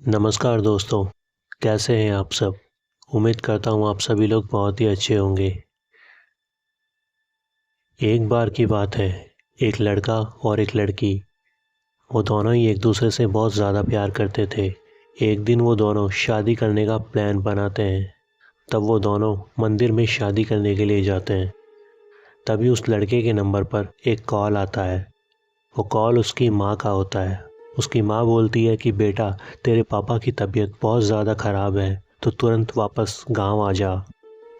नमस्कार दोस्तों, कैसे हैं आप सब? उम्मीद करता हूँ आप सभी लोग बहुत ही अच्छे होंगे। एक बार की बात है, एक लड़का और एक लड़की, वो दोनों ही एक दूसरे से बहुत ज़्यादा प्यार करते थे। एक दिन वो दोनों शादी करने का प्लान बनाते हैं। तब वो दोनों मंदिर में शादी करने के लिए जाते हैं। तभी उस लड़के के नंबर पर एक कॉल आता है। वो कॉल उसकी माँ का होता है। उसकी माँ बोलती है कि बेटा, तेरे पापा की तबीयत बहुत ज़्यादा ख़राब है, तो तुरंत वापस गांव आ जा।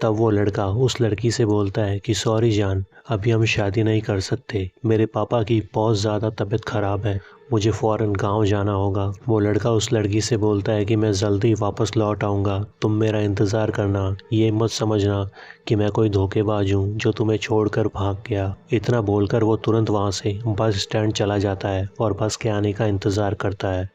तब वो लड़का उस लड़की से बोलता है कि सॉरी जान, अभी हम शादी नहीं कर सकते, मेरे पापा की बहुत ज़्यादा तबीयत ख़राब है, मुझे फ़ौरन गांव जाना होगा। वो लड़का उस लड़की से बोलता है कि मैं जल्दी वापस लौट आऊँगा, तुम मेरा इंतज़ार करना, ये मत समझना कि मैं कोई धोखेबाज हूँ जो तुम्हें छोड़कर भाग गया। इतना बोलकर वो तुरंत वहाँ से बस स्टैंड चला जाता है और बस के आने का इंतज़ार करता है।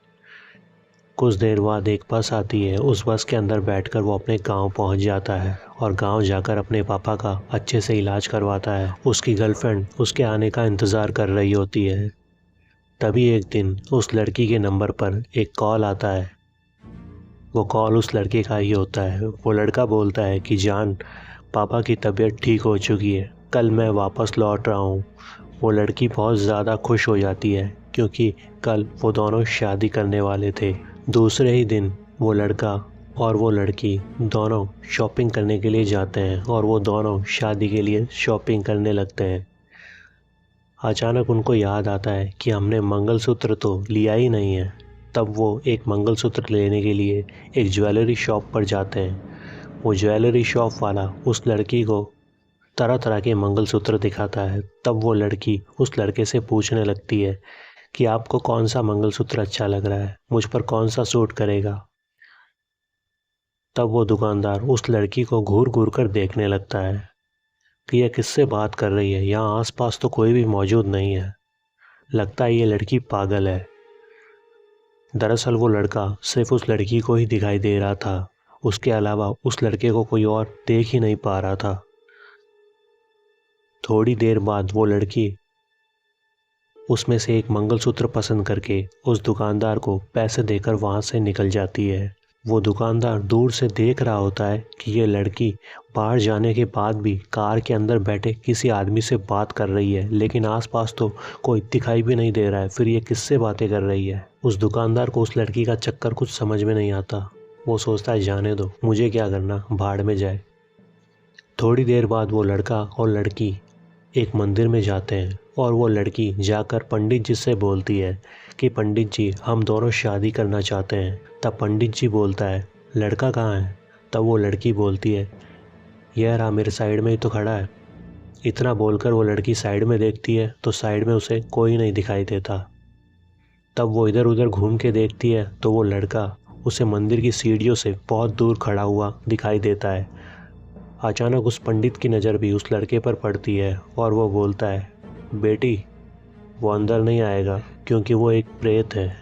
कुछ देर बाद एक बस आती है। उस बस के अंदर बैठकर वो अपने गांव पहुंच जाता है और गांव जाकर अपने पापा का अच्छे से इलाज करवाता है। उसकी गर्लफ्रेंड उसके आने का इंतज़ार कर रही होती है। तभी एक दिन उस लड़की के नंबर पर एक कॉल आता है। वो कॉल उस लड़के का ही होता है। वो लड़का बोलता है कि जान, पापा की तबीयत ठीक हो चुकी है, कल मैं वापस लौट रहा हूँ। वो लड़की बहुत ज़्यादा खुश हो जाती है क्योंकि कल वो दोनों शादी करने वाले थे। दूसरे ही दिन वो लड़का और वो लड़की दोनों शॉपिंग करने के लिए जाते हैं और वो दोनों शादी के लिए शॉपिंग करने लगते हैं। अचानक उनको याद आता है कि हमने मंगलसूत्र तो लिया ही नहीं है। तब वो एक मंगलसूत्र लेने के लिए एक ज्वेलरी शॉप पर जाते हैं। वो ज्वेलरी शॉप वाला उस लड़की को तरह तरह के मंगलसूत्र दिखाता है। तब वो लड़की उस लड़के से पूछने लगती है कि आपको कौन सा मंगलसूत्र अच्छा लग रहा है, मुझ पर कौन सा सूट करेगा। तब वो दुकानदार उस लड़की को घूर घूर कर देखने लगता है कि यह किससे बात कर रही है, यहाँ आसपास तो कोई भी मौजूद नहीं है, लगता है ये लड़की पागल है। दरअसल वो लड़का सिर्फ उस लड़की को ही दिखाई दे रहा था, उसके अलावा उस लड़के को कोई और देख ही नहीं पा रहा था। थोड़ी देर बाद वो लड़की उसमें से एक मंगलसूत्र पसंद करके उस दुकानदार को पैसे देकर वहाँ से निकल जाती है। वो दुकानदार दूर से देख रहा होता है कि ये लड़की बाहर जाने के बाद भी कार के अंदर बैठे किसी आदमी से बात कर रही है, लेकिन आसपास तो कोई दिखाई भी नहीं दे रहा है, फिर ये किससे बातें कर रही है। उस दुकानदार को उस लड़की का चक्कर कुछ समझ में नहीं आता। वो सोचता है जाने दो, मुझे क्या करना, भाड़ में जाए। थोड़ी देर बाद वो लड़का और लड़की एक मंदिर में जाते हैं और वो लड़की जाकर पंडित जी से बोलती है कि पंडित जी, हम दोनों शादी करना चाहते हैं। तब पंडित जी बोलता है, लड़का कहाँ है? तब वो लड़की बोलती है, यह रहा मेरे साइड में ही तो खड़ा है। इतना बोलकर वो लड़की साइड में देखती है तो साइड में उसे कोई नहीं दिखाई देता। तब वो इधर उधर घूम के देखती है तो वो लड़का उसे मंदिर की सीढ़ियों से बहुत दूर खड़ा हुआ दिखाई देता है। अचानक उस पंडित की नज़र भी उस लड़के पर पड़ती है और वो बोलता है, बेटी, वो अंदर नहीं आएगा क्योंकि वो एक प्रेत है,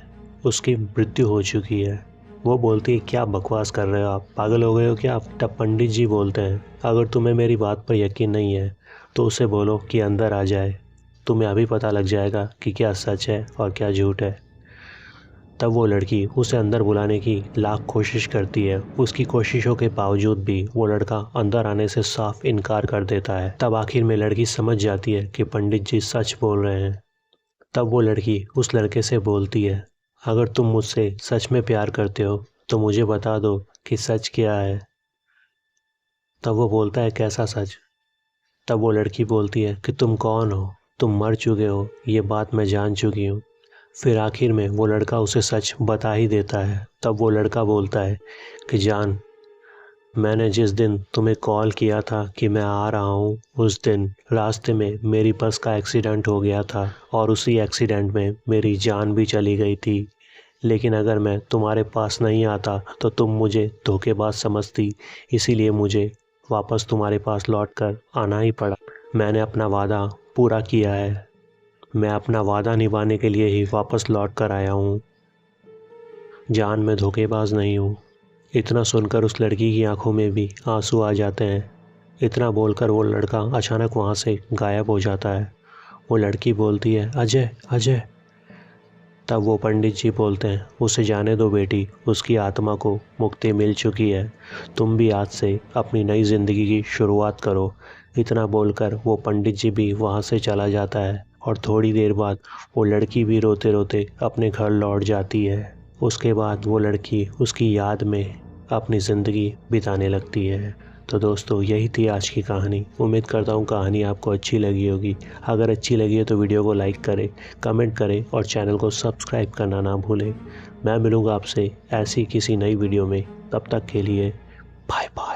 उसकी मृत्यु हो चुकी है। वो बोलती है, क्या बकवास कर रहे हो आप, पागल हो गए हो क्या आप? तब पंडित जी बोलते हैं, अगर तुम्हें मेरी बात पर यकीन नहीं है तो उसे बोलो कि अंदर आ जाए, तुम्हें अभी पता लग जाएगा कि क्या सच है और क्या झूठ है। तब वो लड़की उसे अंदर बुलाने की लाख कोशिश करती है। उसकी कोशिशों के बावजूद भी वो लड़का अंदर आने से साफ इनकार कर देता है। तब आखिर में लड़की समझ जाती है कि पंडित जी सच बोल रहे हैं। तब वो लड़की उस लड़के से बोलती है, अगर तुम मुझसे सच में प्यार करते हो तो मुझे बता दो कि सच क्या है। तब वो बोलता है, कैसा सच? तब वो लड़की बोलती है कि तुम कौन हो, तुम मर चुके हो, ये बात मैं जान चुकी हूँ। फिर आखिर में वो लड़का उसे सच बता ही देता है। तब वो लड़का बोलता है कि जान, मैंने जिस दिन तुम्हें कॉल किया था कि मैं आ रहा हूँ, उस दिन रास्ते में मेरी बस का एक्सीडेंट हो गया था और उसी एक्सीडेंट में मेरी जान भी चली गई थी। लेकिन अगर मैं तुम्हारे पास नहीं आता तो तुम मुझे धोखेबाज समझती, इसीलिए मुझे वापस तुम्हारे पास लौटकर आना ही पड़ा। मैंने अपना वादा पूरा किया है, मैं अपना वादा निभाने के लिए ही वापस लौट कर आया हूँ। जान, मैं धोखेबाज नहीं हूँ। इतना सुनकर उस लड़की की आंखों में भी आंसू आ जाते हैं। इतना बोलकर वो लड़का अचानक वहाँ से गायब हो जाता है। वो लड़की बोलती है, अजय, अजय। तब वो पंडित जी बोलते हैं, उसे जाने दो बेटी, उसकी आत्मा को मुक्ति मिल चुकी है, तुम भी आज से अपनी नई ज़िंदगी की शुरुआत करो। इतना बोलकर वो पंडित जी भी वहाँ से चला जाता है और थोड़ी देर बाद वो लड़की भी रोते रोते अपने घर लौट जाती है। उसके बाद वो लड़की उसकी याद में अपनी ज़िंदगी बिताने लगती है। तो दोस्तों, यही थी आज की कहानी। उम्मीद करता हूँ कहानी आपको अच्छी लगी होगी। अगर अच्छी लगी है तो वीडियो को लाइक करें, कमेंट करें और चैनल को सब्सक्राइब करना ना भूलें। मैं मिलूँगा आपसे ऐसी किसी नई वीडियो में, तब तक के लिए बाय बाय।